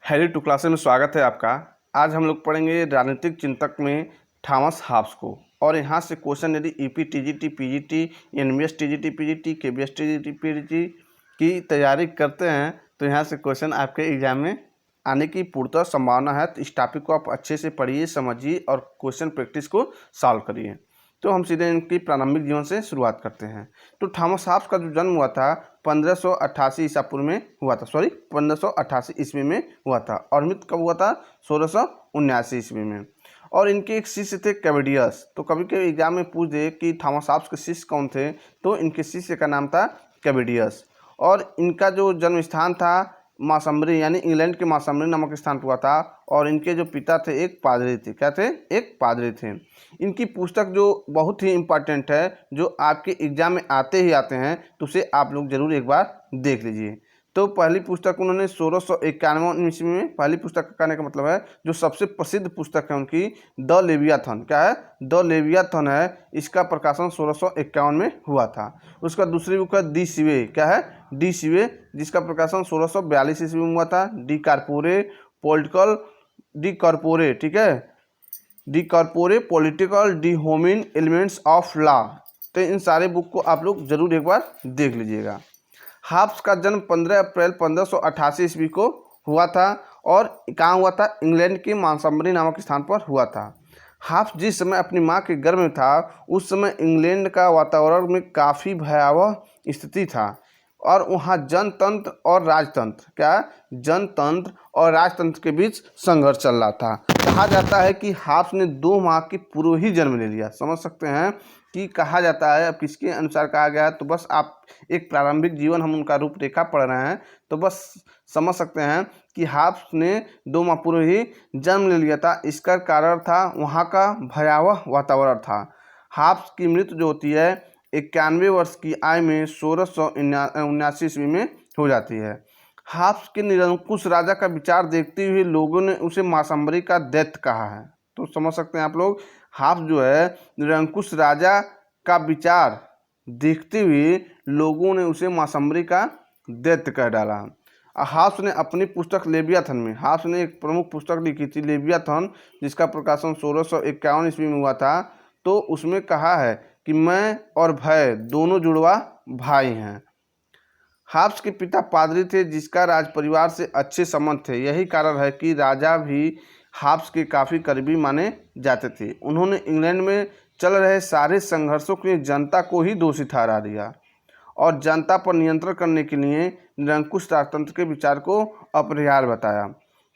Harry two classes में स्वागत है आपका। आज हम लोग पढ़ेंगे राजनीतिक चिंतक में थॉमस हॉब्स को। और यहाँ से क्वेश्चन यदि EP, TGT, PGT, NBS TGT, PGT, KBS TGT, PGT की तैयारी करते हैं तो यहाँ से क्वेश्चन आपके एग्जाम में आने की पूर्णतः संभावना है। तो इस टॉपिक को आप अच्छे से पढ़िए, समझिए और क्वेश्चन प्रैक्टिस को सॉल्व करिए। तो हम सीधे इनकी प्रारंभिक जीवन से शुरुआत करते हैं। तो थॉमस हॉब्स का जो जन्म हुआ था 1588 ईसा पूर्व में हुआ था, 1588 ईस्वी में हुआ था। और मृत्यु कब हुआ था? 1679 ईस्वी में। और इनके एक शिष्य थे कैवेडियस। तो कभी कभी एग्जाम में पूछ दे कि थॉमस हॉब्स के शिष्य कौन थे, तो इनके शिष्य का नाम था कैवेडियस। और इनका जो जन्म स्थान था मासम्बरी यानी इंग्लैंड के मासम्बरी नामक स्थान पर हुआ था। और इनके जो पिता थे एक पादरी थे। क्या थे? एक पादरी थे। इनकी पुस्तक जो बहुत ही इम्पॉर्टेंट है, जो आपके एग्जाम में आते ही आते हैं, तो उसे आप लोग जरूर एक बार देख लीजिए। तो पहली पुस्तक उन्होंने 1691 ईस्वी में, पहली पुस्तक कहने का मतलब है जो सबसे प्रसिद्ध पुस्तक है उनकी, द लेवियाथन। क्या है? द लेवियाथन है। इसका प्रकाशन 1651 में हुआ था। उसका दूसरी बुक है डी सिवे। क्या है? डी सिवे, जिसका प्रकाशन 1642 ईस्वी में हुआ था। De corpore political, de corpore, ठीक है, de corpore political de homine elements of law. तो इन सारे बुक को आप लोग जरूर एक बार देख लीजिएगा। हॉब्स का जन्म 15 अप्रैल 1588 ईस्वी को हुआ था। और कहाँ हुआ था? इंग्लैंड के मासम्बरी नामक स्थान पर हुआ था। हॉब्स जिस समय अपनी माँ के गर्भ में था, उस समय इंग्लैंड का वातावरण में काफ़ी भयावह स्थिति था। और वहाँ जनतंत्र और राजतंत्र, क्या, जनतंत्र और राजतंत्र के बीच संघर्ष चल रहा था। कहा जाता है कि हॉब्स ने 2 माह के पूर्व ही जन्म ले लिया। समझ सकते हैं कि कहा जाता है। अब किसके अनुसार कहा गया है, तो बस आप एक प्रारंभिक जीवन, हम उनका रूपरेखा पढ़ रहे हैं, तो बस समझ सकते हैं कि हॉब्स ने 2 माह पूर्व ही जन्म ले लिया था। इसका कारण था वहाँ का भयावह वातावरण था। हॉब्स की मृत्यु जो होती है 91 वर्ष की आयु में 1679 ईस्वी में हो जाती है। हॉब्स के निरंकुश राजा का विचार देखते हुए लोगों ने उसे मासम्बरी का दैत्य कहा है। तो समझ सकते हैं आप लोग, हॉब्स जो है निरंकुश राजा का विचार देखते हुए लोगों ने उसे मासम्बरी का दैत्य कह डाला। हॉब्स ने अपनी पुस्तक लेवियाथन में, हॉब्स ने एक प्रमुख पुस्तक लिखी थी लेवियाथन, जिसका प्रकाशन 1651 ईस्वी में हुआ था। तो उसमें कहा है कि मैं और भय दोनों जुड़वा भाई हैं। हॉब्स के पिता पादरी थे, जिसका राज परिवार से अच्छे संबंध थे। यही कारण है कि राजा भी हॉब्स के काफ़ी करीबी माने जाते थे। उन्होंने इंग्लैंड में चल रहे सारे संघर्षों के लिए जनता को ही दोषी ठहरा दिया और जनता पर नियंत्रण करने के लिए निरंकुश राजतंत्र के विचार को अपरिहार्य बताया।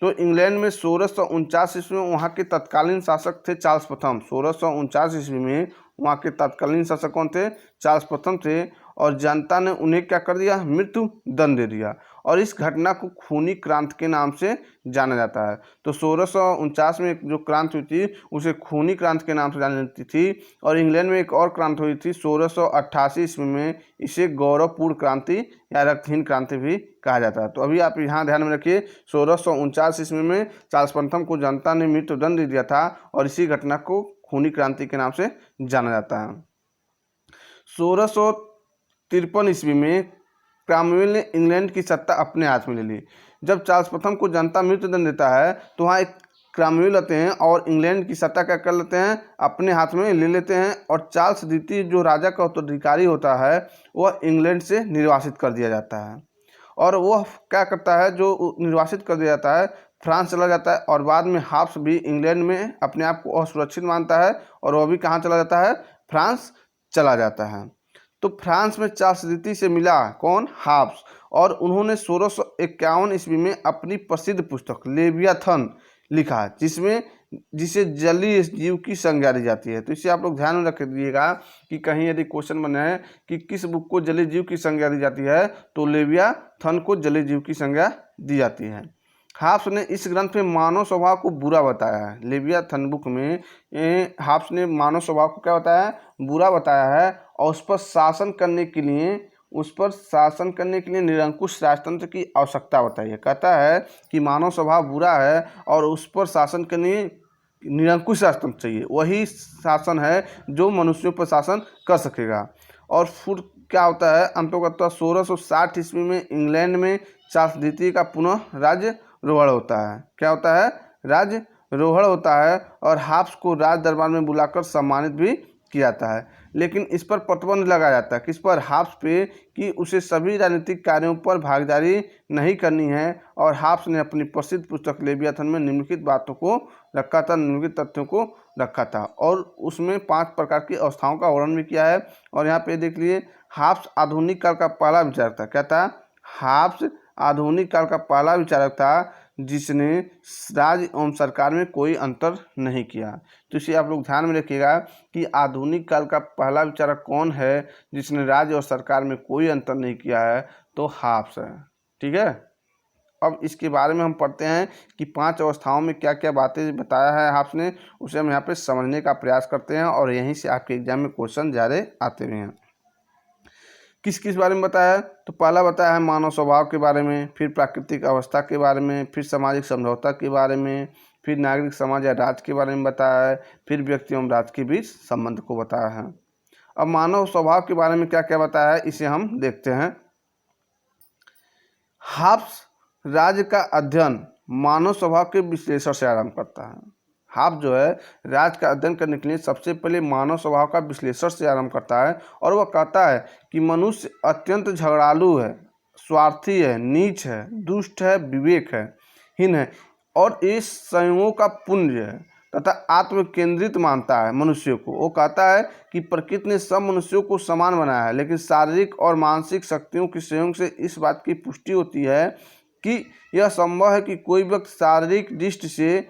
तो इंग्लैंड में 1649 ईस्वी में वहाँ के तत्कालीन शासक थे चार्ल्स प्रथम। 1649 ईस्वी में वहाँ के तत्कालीन शासक कौन थे? चार्ल्स प्रथम थे। और जनता ने उन्हें क्या कर दिया? मृत्यु दंड दे दिया। और इस घटना को खूनी क्रांति के नाम से जाना जाता है। तो 1649 में जो क्रांति हुई थी उसे खूनी क्रांति के नाम से जानी जाती थी। और इंग्लैंड में एक और क्रांति हुई थी 1688 ईस्वी में, इसे गौरवपूर्ण क्रांति या रक्तहीन क्रांति भी कहा जाता है। तो अभी आप यहाँ ध्यान में रखिए, 1649 ईस्वी में चार्ल्स प्रथम को जनता ने मृत्यु दंड दे दिया था और इसी घटना को खूनी क्रांति के नाम से जाना जाता है। 1653 ईस्वी में क्रॉमवेल ने इंग्लैंड की सत्ता अपने हाथ में ले ली। जब चार्ल्स प्रथम को जनता मृत्युदंड देता है तो वहाँ एक क्रॉमवेल आते हैं और इंग्लैंड की सत्ता क्या कर लेते हैं? अपने हाथ में ले लेते हैं। और चार्ल्स द्वितीय जो राजा का उत्तराधिकारी होता है वह इंग्लैंड से निर्वासित कर दिया जाता है। और वह क्या करता है, जो निर्वासित कर दिया जाता है, फ्रांस चला जाता है। और बाद में हॉब्स भी इंग्लैंड में अपने आप को असुरक्षित मानता है और वह भी कहाँ चला जाता है? फ्रांस चला जाता है। तो फ्रांस में चार्ल्स द्वितीय से मिला कौन? हॉब्स। और उन्होंने 1651 ईस्वी में अपनी प्रसिद्ध पुस्तक लेवियाथन लिखा, जिसे जलीय जीव की संज्ञा दी जाती है। तो इसे आप लोग ध्यान में रख दिएगा कि कहीं यदि क्वेश्चन बने हैं कि किस बुक को जलीय जीव की संज्ञा दी जाती है, तो लेवियाथन को जलीय जीव की संज्ञा दी जाती है। हॉब्स ने इस ग्रंथ में मानव स्वभाव को बुरा बताया है। लेवियाथन बुक में हॉब्स ने मानव स्वभाव को क्या बताया है? बुरा बताया है। और उस पर शासन करने के लिए निरंकुश राजतंत्र की आवश्यकता बताई है। कहता है कि मानव स्वभाव बुरा है और उस पर शासन करने निरंकुश राजतंत्र चाहिए। वही शासन है जो मनुष्यों पर शासन कर सकेगा। और फिर क्या होता है, अंततः 1660 ईस्वी में इंग्लैंड में चार्ल्स द्वितीय का पुनः राज्य रोहड़ होता है। क्या होता है? राजरोहड़ होता है। और हाफ्स को राज दरबार में बुलाकर सम्मानित भी किया जाता है। लेकिन इस पर प्रतिबंध लगाया जाता है, किस पर? हाफ्स पे, कि उसे सभी राजनीतिक कार्यों पर भागीदारी नहीं करनी है। और हाफ्स ने अपनी प्रसिद्ध पुस्तक लेवियाथन में निम्नलिखित बातों को रखा था, निम्नलिखित तथ्यों को रखा था, और उसमें 5 प्रकार की अवस्थाओं का वर्णन भी किया है। और यहाँ पे देख लिए, हाफ्स आधुनिक काल का पहला विचारक था। क्या था? हाफ्स आधुनिक काल का पहला विचारक था जिसने राज एवं सरकार में कोई अंतर नहीं किया। तो इसे आप लोग ध्यान में रखिएगा कि आधुनिक काल का पहला विचारक कौन है जिसने राज और सरकार में कोई अंतर नहीं किया है? तो हाफ्स है। ठीक है। अब इसके बारे में हम पढ़ते हैं कि 5 अवस्थाओं में क्या क्या बातें बताया है हाफ्स ने, उसे हम यहाँ पे समझने का प्रयास करते हैं, और यहीं से आपके एग्जाम में क्वेश्चन ज़्यादा आते हुए हैं। किस किस बारे में बताया है? तो पहला बताया है मानव स्वभाव के बारे में, फिर प्राकृतिक अवस्था के बारे में, फिर सामाजिक समझौता के बारे में, फिर नागरिक समाज या राज के बारे में बताया है, फिर व्यक्ति एवं राज के बीच संबंध को बताया है। अब मानव स्वभाव के बारे में क्या क्या बताया है, इसे हम देखते हैं। हाफ्स राज्य का अध्ययन मानव स्वभाव के विश्लेषण से आरंभ करता है। हाफ्स जो है राज का अध्ययन करने के लिए सबसे पहले मानव स्वभाव का विश्लेषण से आरंभ करता है, और वह कहता है कि मनुष्य अत्यंत झगड़ालू है, स्वार्थी है, नीच है, दुष्ट है, विवेक है, हीन है, और इस संयोगों का पुंज है तथा आत्म केंद्रित मानता है मनुष्य को। वो कहता है कि प्रकृति ने सब मनुष्यों को समान बनाया है, लेकिन शारीरिक और मानसिक शक्तियों के संयोग से इस बात की पुष्टि होती है कि यह संभव है कि कोई व्यक्ति शारीरिक दृष्टि से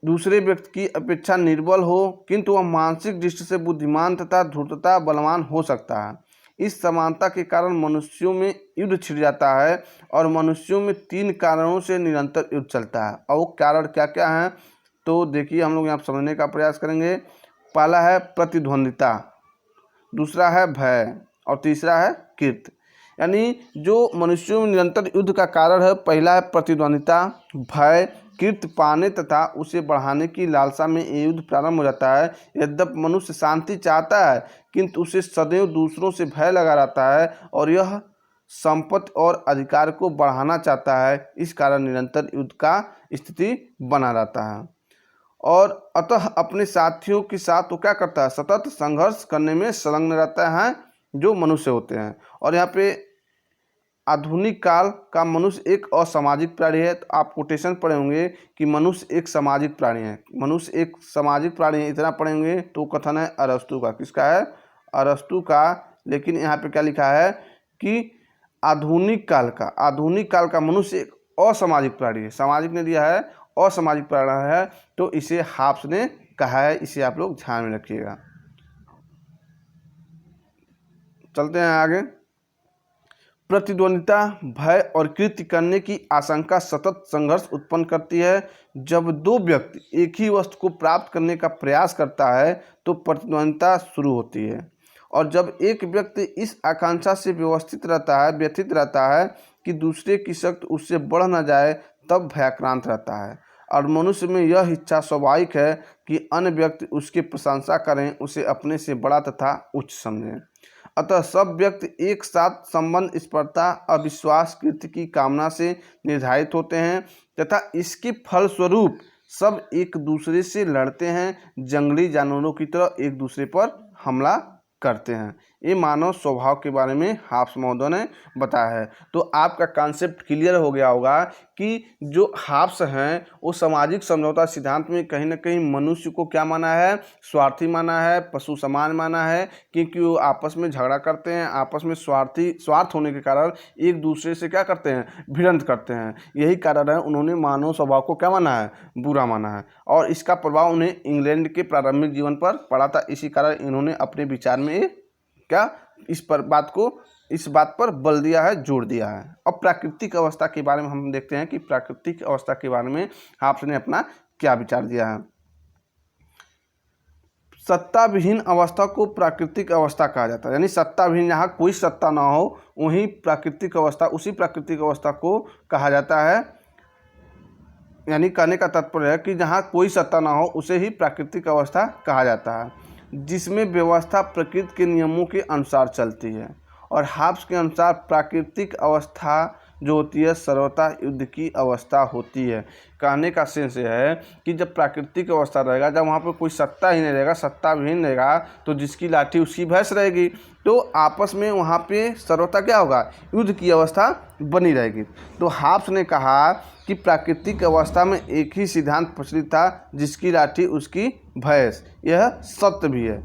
दूसरे व्यक्ति की अपेक्षा निर्बल हो, किंतु वह मानसिक दृष्टि से बुद्धिमान तथा धूर्तता बलवान हो सकता है। इस समानता के कारण मनुष्यों में युद्ध छिड़ जाता है, और मनुष्यों में 3 कारणों से निरंतर युद्ध चलता है। और वो कारण क्या क्या हैं, तो देखिए हम लोग यहाँ समझने का प्रयास करेंगे। पहला है प्रतिद्वंद्विता, दूसरा है भय, और तीसरा है कीर्ति। यानी जो मनुष्यों में निरंतर युद्ध का कारण है, पहला है प्रतिद्वंद्विता, भय, कीर्ति पाने तथा उसे बढ़ाने की लालसा में ये युद्ध प्रारंभ हो जाता है। यद्यपि मनुष्य शांति चाहता है, किंतु उसे सदैव दूसरों से भय लगा रहता है, और यह संपत्ति और अधिकार को बढ़ाना चाहता है। इस कारण निरंतर युद्ध का स्थिति बना रहता है, और अतः अपने साथियों के साथ वो क्या करता है? सतत संघर्ष करने में संलग्न रहता है जो मनुष्य होते हैं। और यहाँ पे आधुनिक काल का मनुष्य एक असामाजिक प्राणी है। तो आप कोटेशन पढ़े होंगे कि मनुष्य एक सामाजिक प्राणी है, मनुष्य एक सामाजिक प्राणी है, इतना पढ़ेंगे तो कथन है अरस्तु का। किसका है? अरस्तु का। लेकिन यहाँ पे क्या लिखा है कि आधुनिक काल का मनुष्य एक असामाजिक प्राणी है। सामाजिक ने दिया है, असामाजिक प्राणी है, तो इसे हाफ्स ने कहा है। इसे आप लोग ध्यान में रखिएगा। चलते हैं आगे। प्रतिद्वंदिता, भय और कृत्य करने की आशंका सतत संघर्ष उत्पन्न करती है। जब 2 व्यक्ति एक ही वस्तु को प्राप्त करने का प्रयास करता है तो प्रतिद्वंदिता शुरू होती है, और जब एक व्यक्ति इस आकांक्षा से व्यथित रहता है कि दूसरे की शक्ति उससे बढ़ न जाए, तब भयाक्रांत रहता है। और मनुष्य में यह इच्छा स्वाभाविक है कि अन्य व्यक्ति उसकी प्रशंसा करें, उसे अपने से बड़ा तथा उच्च समझें। अतः सब व्यक्ति एक साथ संबंध, स्पर्धा, अविश्वास, कीर्ति की कामना से निर्धारित होते हैं, तथा इसके फलस्वरूप सब एक दूसरे से लड़ते हैं, जंगली जानवरों की तरह एक दूसरे पर हमला करते हैं। ये मानव स्वभाव के बारे में हाफ्स महोदय ने बताया है। तो आपका कॉन्सेप्ट क्लियर हो गया होगा कि जो हाफ्स हैं वो सामाजिक समझौता सिद्धांत में कहीं ना कहीं मनुष्य को क्या माना है? स्वार्थी माना है, पशु समान माना है, क्योंकि वो आपस में झगड़ा करते हैं, आपस में स्वार्थ होने के कारण एक दूसरे से क्या करते हैं? भिड़ंत करते हैं। यही कारण है उन्होंने मानव स्वभाव को क्या माना है? बुरा माना है, और इसका प्रभाव उन्हें इंग्लैंड के प्रारंभिक जीवन पर पड़ा था। इसी कारण इन्होंने अपने विचार में क्या इस बात पर बल दिया है, जोड़ दिया है। अब प्राकृतिक अवस्था के बारे में हम देखते हैं कि प्राकृतिक अवस्था के बारे में आपने अपना क्या विचार दिया है। सत्ता विहीन अवस्था को प्राकृतिक अवस्था कहा जाता है। यानी सत्ता विहीन, जहाँ कोई सत्ता ना हो वही प्राकृतिक अवस्था, उसी प्राकृतिक अवस्था को कहा जाता है। यानी कहने का तात्पर्य है कि जहाँ कोई सत्ता ना हो उसे ही प्राकृतिक अवस्था कहा जाता है, जिसमें व्यवस्था प्रकृति के नियमों के अनुसार चलती है। और हाफ्स के अनुसार प्राकृतिक अवस्था जो होती है सर्वथा युद्ध की अवस्था होती है। कहने का सेंस ये है कि जब प्राकृतिक अवस्था रहेगा, जब वहाँ पर कोई सत्ता ही नहीं रहेगा, सत्ता विहीन रहेगा, तो जिसकी लाठी उसकी भैंस रहेगी, तो आपस में वहाँ पे सर्वथा क्या होगा, युद्ध की अवस्था बनी रहेगी। तो हाब्स ने कहा कि प्राकृतिक अवस्था में एक ही सिद्धांत प्रचलित था, जिसकी लाठी उसकी भैंस। यह सत्य भी है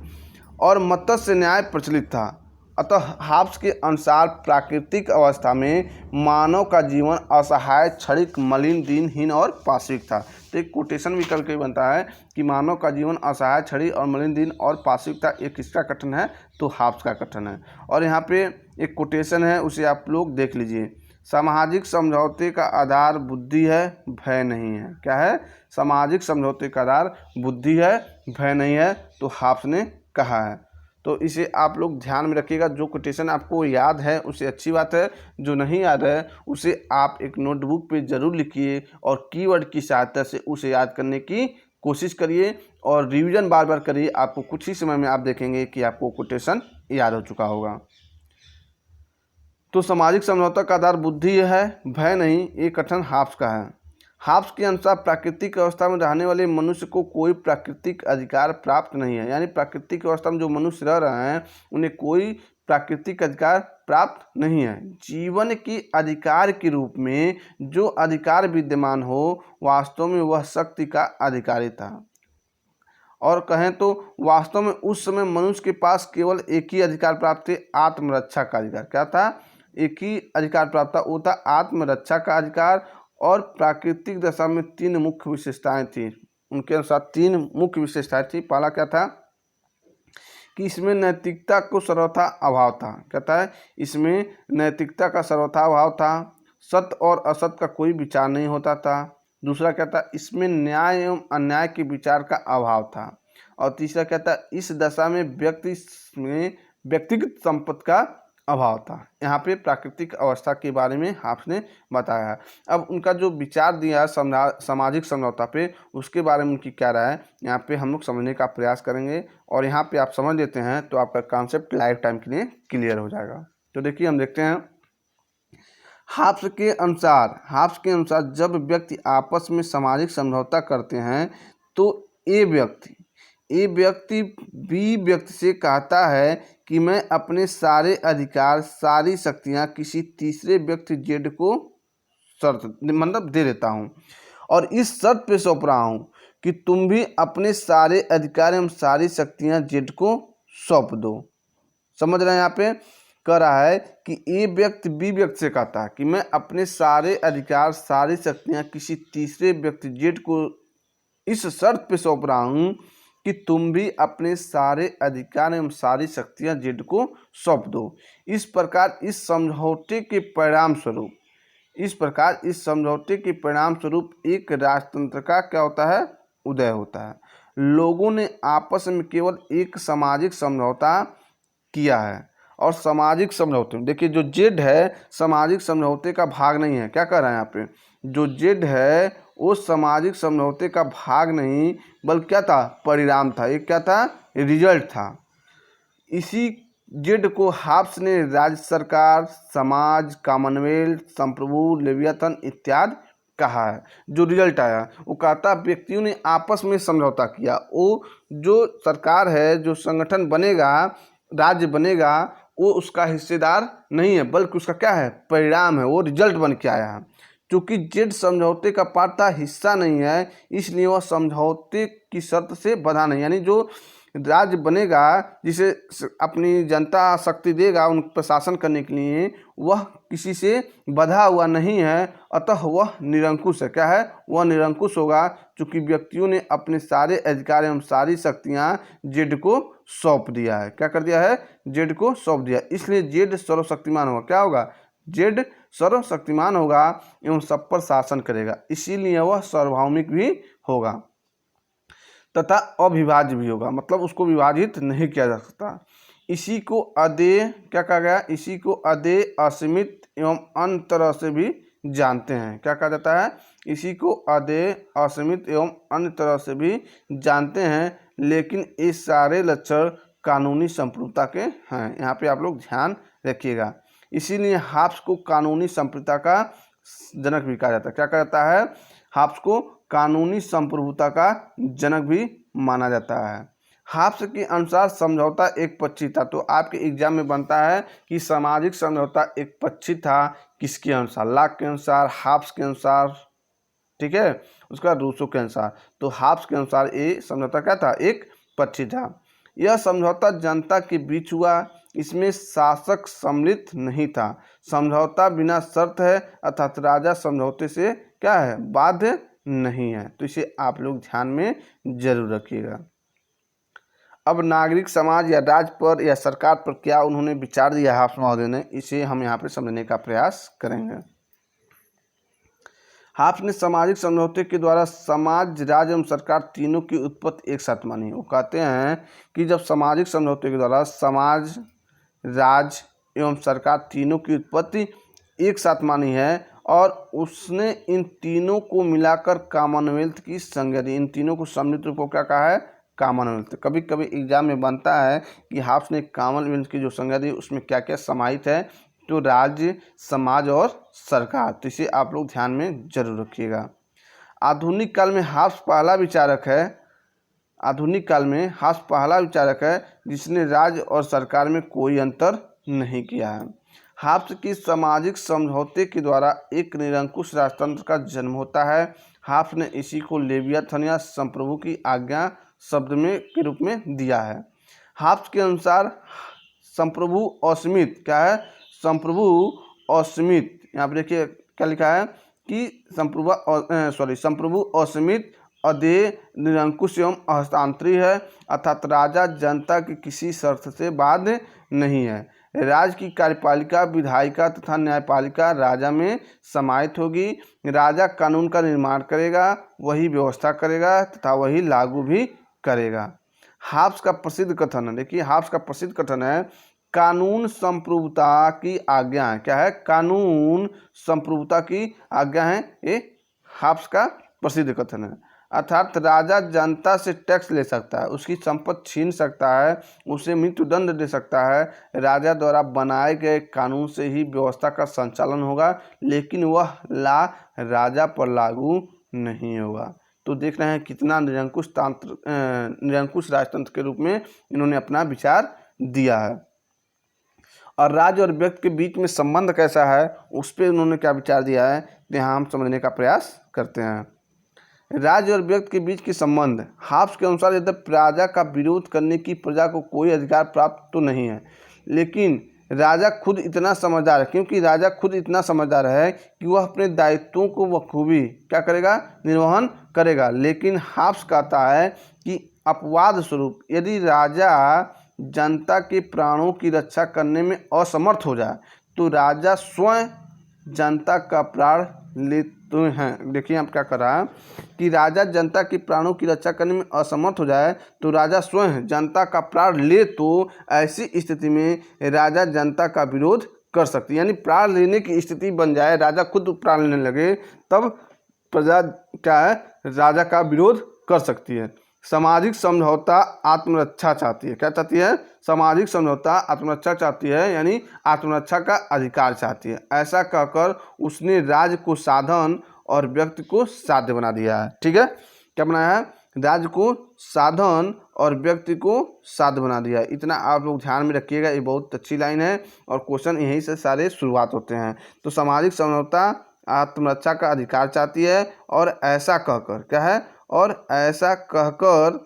और मत्स्य न्याय प्रचलित था। अतः हाब्स के अनुसार प्राकृतिक अवस्था में मानव का जीवन असहाय, क्षणिक, मलिन, दीनहीन और पाशविक था। तो एक कोटेशन भी कल कहीं बनता है कि मानव का जीवन असहाय, क्षणिक और मलिन, दीन और पाशविक था। एक किसका कथन है, तो हाब्स का कथन है। और यहाँ पे एक कोटेशन है, उसे आप लोग देख लीजिए। सामाजिक समझौते का आधार बुद्धि है, भय नहीं है। क्या है, सामाजिक समझौते का आधार बुद्धि है, भय नहीं है, तो हाब्स ने कहा है। तो इसे आप लोग ध्यान में रखिएगा। जो कोटेशन आपको याद है उसे अच्छी बात है, जो नहीं याद है उसे आप एक नोटबुक पे ज़रूर लिखिए और कीवर्ड की सहायता से उसे याद करने की कोशिश करिए और रिवीजन बार बार करिए। आपको कुछ ही समय में आप देखेंगे कि आपको कोटेशन याद हो चुका होगा। तो सामाजिक समझौता का आधार बुद्धि है, भय नहीं, ये कथन हाब्स का है। हाब्स के अनुसार प्राकृतिक अवस्था में रहने वाले मनुष्य को कोई प्राकृतिक अधिकार प्राप्त नहीं है। यानी प्राकृतिक अवस्था में जो मनुष्य रह रहे हैं उन्हें कोई प्राकृतिक अधिकार प्राप्त नहीं है। जीवन के अधिकार के रूप में जो अधिकार विद्यमान हो, वास्तव में वह शक्ति का अधिकारी था। और कहें तो वास्तव में उस समय मनुष्य के पास केवल एक ही अधिकार प्राप्त थे, आत्मरक्षा का अधिकार। क्या था, एक ही अधिकार प्राप्त था, वो था आत्मरक्षा का अधिकार। और प्राकृतिक दशा में 3 मुख्य विशेषताएं थी। उनके अनुसार 3 मुख्य विशेषताएं थी। पहला क्या था कि इसमें नैतिकता को सर्वथा अभाव था। कहता है इसमें नैतिकता का सर्वथा अभाव था, सत्य और असत्य का कोई विचार नहीं होता था। दूसरा क्या था, इसमें न्याय एवं अन्याय के विचार का अभाव था। और तीसरा क्या था, इस दशा में व्यक्तिगत संपत्ति का अभाव था। यहाँ पे प्राकृतिक अवस्था के बारे में आपने बताया है। अब उनका जो विचार दिया है सामाजिक समझौता पे, उसके बारे में उनकी क्या राय है, यहाँ पे हम लोग समझने का प्रयास करेंगे। और यहाँ पे आप समझ लेते हैं तो आपका कॉन्सेप्ट लाइफ टाइम के लिए क्लियर हो जाएगा। तो देखिए हम देखते हैं हाब्स के अनुसार जब व्यक्ति आपस में सामाजिक समझौता करते हैं तो ए व्यक्ति बी व्यक्ति से कहता है कि मैं अपने सारे अधिकार, सारी शक्तियां किसी तीसरे व्यक्ति जेड को शर्त मतलब दे देता हूं और इस शर्त पे सौंप रहा हूं कि तुम भी अपने सारे अधिकार एवं सारी शक्तियां जेड को सौंप दो। समझ रहे हैं, यहाँ पे कह रहा है कि ए व्यक्ति बी व्यक्ति से कहता है कि मैं अपने सारे अधिकार, सारी शक्तियां किसी तीसरे व्यक्ति जेड को इस शर्त पे सौंप रहा हूं कि तुम भी अपने सारे अधिकार एवं सारी शक्तियां जेड को सौंप दो। इस प्रकार इस समझौते के परिणाम स्वरूप एक राजतंत्र का क्या होता है, उदय होता है। लोगों ने आपस में केवल एक सामाजिक समझौता किया है। और सामाजिक समझौते देखिए, जो जेड है सामाजिक समझौते का भाग नहीं है। क्या कह रहा है यहाँ पे, जो जेड है वो सामाजिक समझौते का भाग नहीं बल्कि क्या था, परिणाम था। एक क्या था, रिजल्ट था। इसी जेड को हाब्स ने राज्य सरकार, समाज, कॉमनवेल्थ, संप्रभु, लेवियाथन इत्यादि कहा है। जो रिजल्ट आया वो कहता व्यक्तियों ने आपस में समझौता किया। वो जो सरकार है, जो संगठन बनेगा, राज्य बनेगा, वो उसका हिस्सेदार नहीं है बल्कि उसका क्या है, परिणाम है, वो रिजल्ट बन के आया है। क्योंकि जेड समझौते का पार्ट था, हिस्सा नहीं है, इसलिए वह समझौते की शर्त से बंधा नहीं। यानी जो राज्य बनेगा, जिसे अपनी जनता शक्ति देगा उन पर शासन करने के लिए, वह किसी से बंधा हुआ नहीं है, अतः वह निरंकुश है। क्या है, वह निरंकुश होगा क्योंकि व्यक्तियों ने अपने सारे अधिकार एवं सारी शक्तियां जेड को सौंप दिया है। क्या कर दिया है, जेड को सौंप दिया, इसलिए जेड सर्वशक्तिमान होगा। क्या होगा, जेड सर्वशक्तिमान होगा एवं सब पर शासन करेगा, इसीलिए वह सार्वभौमिक भी होगा तथा अविभाज्य भी होगा। मतलब उसको विभाजित नहीं किया जा सकता। इसी को अदेय क्या कहा गया, इसी को अदेय, असीमित एवं अन्य तरह से भी जानते हैं। क्या कहा जाता है, इसी को अदेय, असीमित एवं अन्य तरह से भी जानते हैं। लेकिन ये सारे लक्षण कानूनी संप्रभुता के हैं। यहाँ पे आप लोग ध्यान रखिएगा। इसीलिए हाब्स को कानूनी संप्रभुता का जनक भी कहा जाता है। क्या कहा जाता है? हाब्स को कानूनी संप्रभुता का जनक भी माना जाता है। हाब्स के अनुसार समझौता एक पक्षी था। तो आपके एग्जाम में बनता है कि सामाजिक समझौता एक पक्षी था किसके अनुसार? लॉक के अनुसार, हाब्स के अनुसार, ठीक है, उसका रूसो के अनुसार। तो हाब्स के अनुसार ये समझौता क्या था? एक पक्षी था। यह समझौता जनता के बीच हुआ, इसमें शासक सम्मिलित नहीं था। समझौता बिना शर्त है, अर्थात राजा समझौते से क्या है? बाध्य नहीं है। तो इसे आप लोग ध्यान में जरूर रखिएगा। अब नागरिक समाज या राज्य पर या सरकार पर क्या उन्होंने विचार दिया हाब्स महोदय ने, इसे हम यहाँ पे समझने का प्रयास करेंगे। हाब्स ने सामाजिक समझौते के द्वारा समाज, राज्य एवं सरकार तीनों की उत्पत्ति एक साथ मानी। वो कहते हैं कि जब सामाजिक समझौते के द्वारा समाज, राज्य एवं सरकार तीनों की उत्पत्ति एक साथ मानी है और उसने इन तीनों को मिलाकर कॉमनवेल्थ की संज्ञा दी। इन तीनों को सम्मिलित रूप को क्या कहा है? कॉमनवेल्थ। कभी कभी एग्जाम में बनता है कि हाब्स ने कॉमनवेल्थ की जो संज्ञा दी उसमें क्या क्या समाहित है? तो राज्य, समाज और सरकार। तो इसे आप लोग ध्यान में जरूर रखिएगा। आधुनिक काल में हाब्स पहला विचारक है जिसने राज्य और सरकार में कोई अंतर नहीं किया है। हाब्स की सामाजिक समझौते के द्वारा एक निरंकुश राजतंत्र का जन्म होता है। हाब्स ने इसी को लेवियाथन या संप्रभु की आज्ञा शब्द में के रूप में दिया है। हाब्स के अनुसार संप्रभु असीमित क्या है? संप्रभु असीमित, यहाँ पर देखिए क्या लिखा है कि संप्रभु असीमित, अदेय, निरंकुश एवं अहस्तांतरी है, अर्थात राजा जनता की किसी शर्त से बाध्य नहीं है। राज्य की कार्यपालिका, विधायिका तथा न्यायपालिका राजा में समाहित होगी। राजा कानून का निर्माण करेगा, वही व्यवस्था करेगा तथा वही लागू भी करेगा। हाब्स का प्रसिद्ध कथन है, देखिए हाब्स का प्रसिद्ध कथन है, कानून संप्रभुता की आज्ञा है। क्या है? कानून संप्रभुता की आज्ञा है, ये हाब्स का प्रसिद्ध कथन है। अर्थात राजा जनता से टैक्स ले सकता है, उसकी संपत्ति छीन सकता है, उसे मृत्युदंड दे सकता है। राजा द्वारा बनाए गए कानून से ही व्यवस्था का संचालन होगा, लेकिन वह ला राजा पर लागू नहीं होगा। तो देख रहे हैं कितना निरंकुश राजतंत्र के रूप में इन्होंने अपना विचार दिया है। और राज्य और व्यक्ति के बीच में संबंध कैसा है उस पर उन्होंने क्या विचार दिया है, यहाँ हम समझने का प्रयास करते हैं। राज्य और व्यक्ति के बीच के संबंध। हाब्स के अनुसार यद्यपि राजा का विरोध करने की प्रजा को कोई अधिकार प्राप्त तो नहीं है, लेकिन राजा खुद इतना समझदार है, क्योंकि राजा खुद इतना समझदार है कि वह अपने दायित्वों को बखूबी क्या करेगा? निर्वहन करेगा। लेकिन हाब्स कहता है कि अपवाद स्वरूप यदि राजा जनता के प्राणों की रक्षा करने में असमर्थ हो जाए तो राजा स्वयं जनता का प्राण लेते हैं। देखिए आप क्या कर रहा है कि राजा जनता के प्राणों की रक्षा करने में असमर्थ हो जाए तो राजा स्वयं जनता का प्राण ले, तो ऐसी स्थिति में राजा जनता का विरोध कर सकती है। यानी प्राण लेने की स्थिति बन जाए, राजा खुद प्राण लेने लगे, तब प्रजा क्या है? राजा का विरोध कर सकती है। सामाजिक समझौता आत्मरक्षा चाहती है। क्या चाहती है? सामाजिक समझौता आत्मरक्षा चाहती है, यानी आत्मरक्षा का अधिकार चाहती है। ऐसा कहकर उसने राज्य को साधन और व्यक्ति को साध्य बना दिया है। ठीक है, क्या बनाया है? राज्य को साधन और व्यक्ति को साध्य बना दिया है। इतना आप लोग ध्यान में रखिएगा, ये बहुत अच्छी लाइन है और क्वेश्चन यहीं से सारे शुरुआत होते हैं। तो सामाजिक समझौता आत्मरक्षा का अधिकार चाहती है और ऐसा कहकर क्या है? और ऐसा कहकर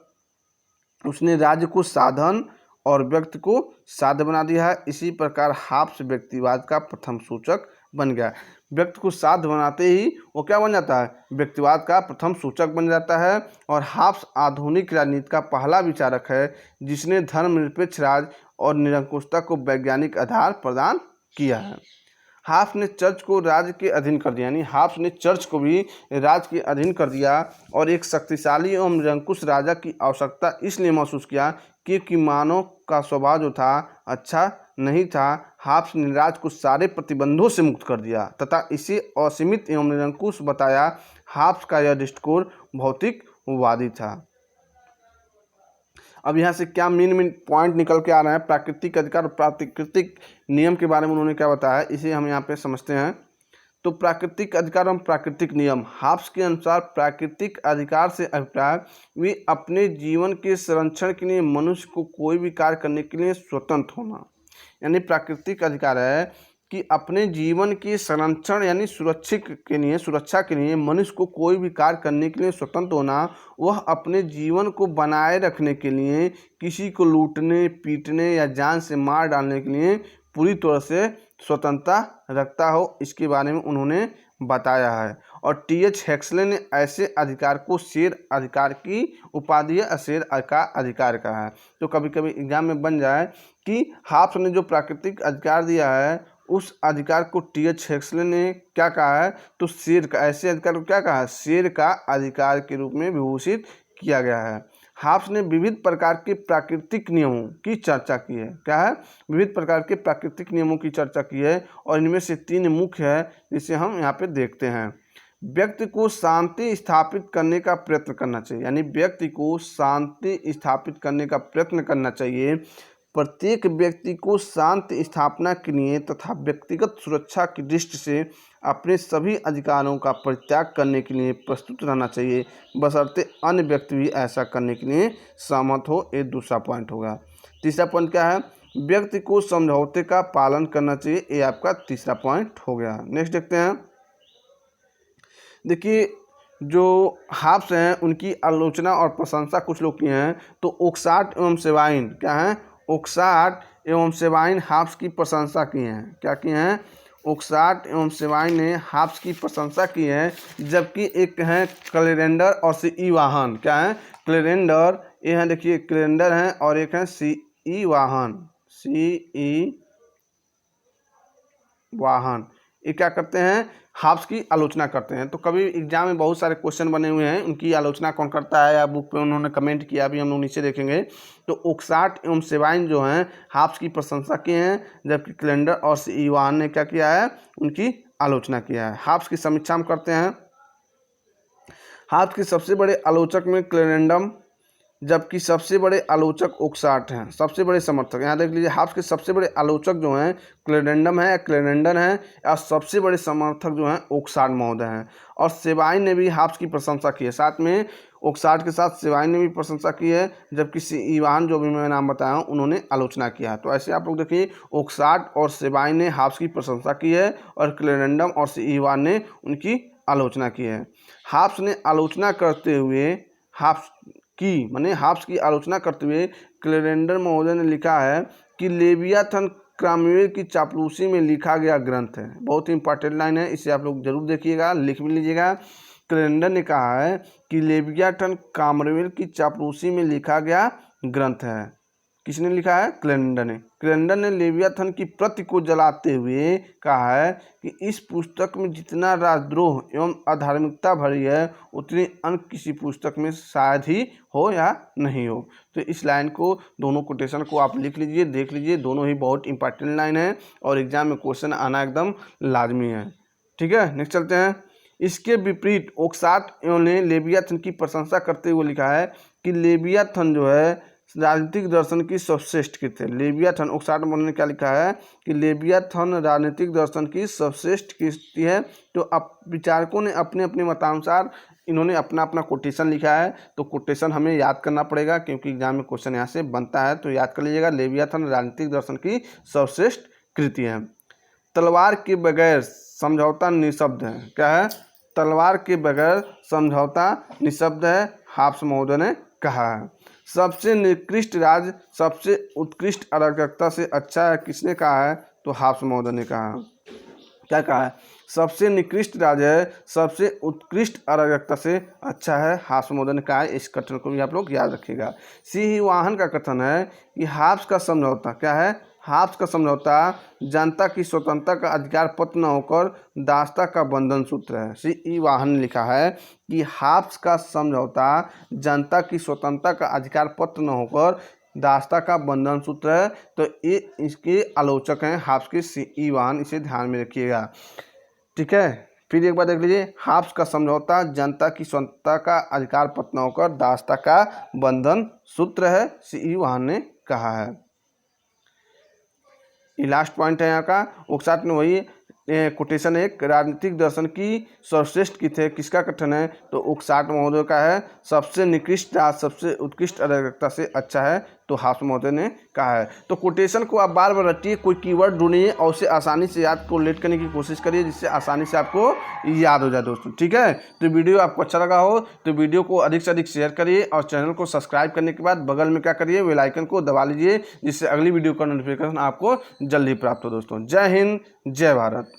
उसने राज्य को साधन और व्यक्ति को साध्य बना दिया है। इसी प्रकार हाब्स व्यक्तिवाद का प्रथम सूचक बन गया। व्यक्ति को साध्य बनाते ही वो क्या बन जाता है? व्यक्तिवाद का प्रथम सूचक बन जाता है। और हाब्स आधुनिक राजनीति का पहला विचारक है जिसने धर्मनिरपेक्ष राज्य और निरंकुशता को वैज्ञानिक आधार प्रदान किया है। हाब्स ने चर्च को राज्य के अधीन कर दिया, यानी हाब्स ने चर्च को भी राज्य के अधीन कर दिया और एक शक्तिशाली एवं निरंकुश राजा की आवश्यकता इसलिए महसूस किया क्योंकि मानव का स्वभाव जो था अच्छा नहीं था। हाब्स ने राज्य को सारे प्रतिबंधों से मुक्त कर दिया तथा इसे असीमित एवं निरंकुश बताया। हाब्स का यह दृष्टिकोण भौतिकवादी था। अब यहाँ से क्या मेन पॉइंट निकल के आ रहे हैं, प्राकृतिक अधिकार और प्राकृतिक नियम के बारे में उन्होंने क्या बताया, इसे हम यहाँ पे समझते हैं। तो प्राकृतिक अधिकार एवं प्राकृतिक नियम, हाब्स के अनुसार प्राकृतिक अधिकार से अभिप्राय वे अपने जीवन के संरक्षण के लिए मनुष्य को कोई भी कार्य करने के लिए स्वतंत्र होना। यानी प्राकृतिक अधिकार है कि अपने जीवन के संरक्षण यानी सुरक्षा के लिए मनुष्य को कोई भी कार्य करने के लिए स्वतंत्र होना। वह अपने जीवन को बनाए रखने के लिए किसी को लूटने, पीटने या जान से मार डालने के लिए पूरी तरह से स्वतंत्रता रखता हो, इसके बारे में उन्होंने बताया है। और टी.एच. हेक्सले ने ऐसे अधिकार को शेर अधिकार की उपाधि या शेर का अधिकार कहा है। तो कभी कभी एग्जाम में बन जाए कि हाब्स ने जो प्राकृतिक अधिकार दिया है उस अधिकार को टी.एच. हेक्सले ने क्या कहा है, तो शेर का, ऐसे अधिकार को क्या कहा है, शेर का अधिकार के रूप में विभूषित किया गया है। हाब्स ने विविध प्रकार के प्राकृतिक नियमों की चर्चा की है। क्या है, विविध प्रकार के प्राकृतिक नियमों की चर्चा की है और इनमें से 3 मुख्य है जिसे हम यहाँ पे देखते हैं। व्यक्ति को शांति स्थापित करने का प्रयत्न करना चाहिए, यानी व्यक्ति को शांति स्थापित करने का प्रयत्न करना चाहिए। प्रत्येक व्यक्ति को शांति स्थापना के लिए तथा व्यक्तिगत सुरक्षा की दृष्टि से अपने सभी अधिकारों का परित्याग करने के लिए प्रस्तुत रहना चाहिए, बशर्ते अन्य व्यक्ति भी ऐसा करने के लिए सहमत हो। ये दूसरा पॉइंट होगा। तीसरा पॉइंट क्या है, व्यक्ति को समझौते का पालन करना चाहिए। ये आपका तीसरा पॉइंट हो गया। नेक्स्ट देखते हैं। देखिए, जो हाब्स हैं उनकी आलोचना और प्रशंसा कुछ लोग किए हैं। तो ओक्साट एवं सेवाइन क्या है, ओक्साट एवं सेवाइन हाब्स की प्रशंसा की हैं। क्या किए हैं, ओक्साट एवं सेवाइन ने हाब्स की प्रशंसा की है। जबकि एक हैं क्लेरेंडर और सी.ई. वाहन। क्या है, क्लेरेंडर, ये हैं देखिए क्लेरेंडर हैं, और एक हैं सी.ई. वाहन। सी.ई. वाहन ये क्या करते हैं, हाब्स की आलोचना करते हैं। तो कभी एग्जाम में बहुत सारे क्वेश्चन बने हुए हैं, उनकी आलोचना कौन करता है या बुक पे उन्होंने कमेंट किया, अभी हम लोग नीचे देखेंगे। तो ओक्साट एवं सेवाइन जो हैं हाब्स की प्रशंसा किए हैं, जबकि क्लेरेंडर और सी.ई. वाहन ने क्या किया है, उनकी आलोचना किया है। हाब्स की समीक्षा हम करते हैं। हाब्स के सबसे बड़े आलोचक में क्लेरेंडम, जबकि सबसे बड़े आलोचक ओक्साट हैं। सबसे बड़े समर्थक यहाँ देख लीजिए, हाब्स के सबसे बड़े आलोचक जो हैं क्लेरेंडम है या क्लेरेंडर हैं, और सबसे बड़े समर्थक जो हैं ओक्साट महोदय हैं। और सेवाइन ने भी हाब्स की प्रशंसा की है, साथ में ओक्साट के साथ सेवाइन ने भी प्रशंसा की है, जबकि सी.ई. वाहन जो भी मैं नाम बताया हूँ उन्होंने आलोचना किया। तो ऐसे आप लोग देखिए, ओक्साट और सेवाइन ने हाब्स की प्रशंसा की है और क्लेरेंडम और सी.ई. वाहन ने उनकी आलोचना की है। हाब्स ने आलोचना करते हुए हाब्स की आलोचना करते हुए क्लेरेंडर महोदय ने लिखा है कि लेवियाथन क्रामवेल की चापलूसी में लिखा गया ग्रंथ है। बहुत ही इंपॉर्टेंट लाइन है, इसे आप लोग जरूर देखिएगा, लिख भी लीजिएगा। क्लेरेंडर ने कहा है कि लेवियाथन क्रामवेल की चापलूसी में लिखा गया ग्रंथ है। किसने लिखा है, क्लेरेंडर ने। क्लेरेंडर ने लेवियाथन की प्रति को जलाते हुए कहा है कि इस पुस्तक में जितना राजद्रोह एवं अधार्मिकता भरी है उतनी अन्य किसी पुस्तक में शायद ही हो या नहीं हो। तो इस लाइन को, दोनों कोटेशन को आप लिख लीजिए, देख लीजिए, दोनों ही बहुत इंपॉर्टेंट लाइन है और एग्जाम में क्वेश्चन आना एकदम लाजमी है। ठीक है, नेक्स्ट चलते हैं। इसके विपरीत ओक्साट ने लेवियाथन की प्रशंसा करते हुए लिखा है कि लेवियाथन जो है राजनीतिक दर्शन की सर्वश्रेष्ठ कृत है। लेवियाथन, ओक्साट ने क्या लिखा है कि लेवियाथन राजनीतिक दर्शन की सर्वश्रेष्ठ कृति है। तो विचारकों ने अपने अपने मतानुसार इन्होंने अपना अपना कोटेशन लिखा है। तो कोटेशन हमें याद करना पड़ेगा क्योंकि एग्जाम में क्वेश्चन यहाँ से बनता है, तो याद कर लीजिएगा। लेवियाथन राजनीतिक दर्शन की सर्वश्रेष्ठ कृति है। तलवार के बगैर समझौता निःशब्द है। क्या है, तलवार के बगैर समझौता निःशब्द है, हाब्स महोदय ने कहा है। सबसे निकृष्ट राज्य सबसे उत्कृष्ट अराजकता से अच्छा है, किसने कहा है, तो हाब्स महोदय ने कहा। क्या कहा है, सबसे निकृष्ट राज्य है सबसे उत्कृष्ट अराजकता से अच्छा है, हाब्स महोदय ने कहा है। इस कथन को भी आप लोग याद रखिएगा। सी.ई. वाहन का कथन है कि हाब्स का समझौता, क्या है, हाब्स का समझौता जनता की स्वतंत्रता का अधिकार पत्र न होकर दासता का बंधन सूत्र है। सी.ई. वाहन ने लिखा है कि हाब्स का समझौता जनता की स्वतंत्रता का अधिकार पत्र न होकर दासता का बंधन सूत्र है। तो ये इसके आलोचक हैं हाब्स के सी.ई. वाहन, इसे ध्यान में रखिएगा। ठीक है, फिर एक बार देख लीजिए, हाब्स का समझौता जनता की स्वतंत्रता का अधिकार पत्न होकर दासता का बंधन सूत्र है, सी वाहन ने कहा है। ये लास्ट पॉइंट है यहाँ का। उकसाट ने वही कोटेशन एक राजनीतिक दर्शन की सर्वश्रेष्ठ की थे, किसका कथन है, तो उकसाट महोदय का है। सबसे निकृष्ट राज सबसे उत्कृष्ट अराजकता से अच्छा है, तो हाब्स महोदय ने कहा है। तो कोटेशन को आप बार बार रटिए, कोई कीवर्ड ढूंढिए और उसे आसानी से याद को रिलेट करने की कोशिश करिए, जिससे आसानी से आपको याद हो जाए दोस्तों। ठीक है, तो वीडियो आपको अच्छा लगा हो तो वीडियो को अधिक से अधिक शेयर करिए और चैनल को सब्सक्राइब करने के बाद बगल में क्या करिए, बेल आइकन को दबा लीजिए, जिससे अगली वीडियो का नोटिफिकेशन आपको जल्दी प्राप्त हो दोस्तों। जय हिंद, जय भारत।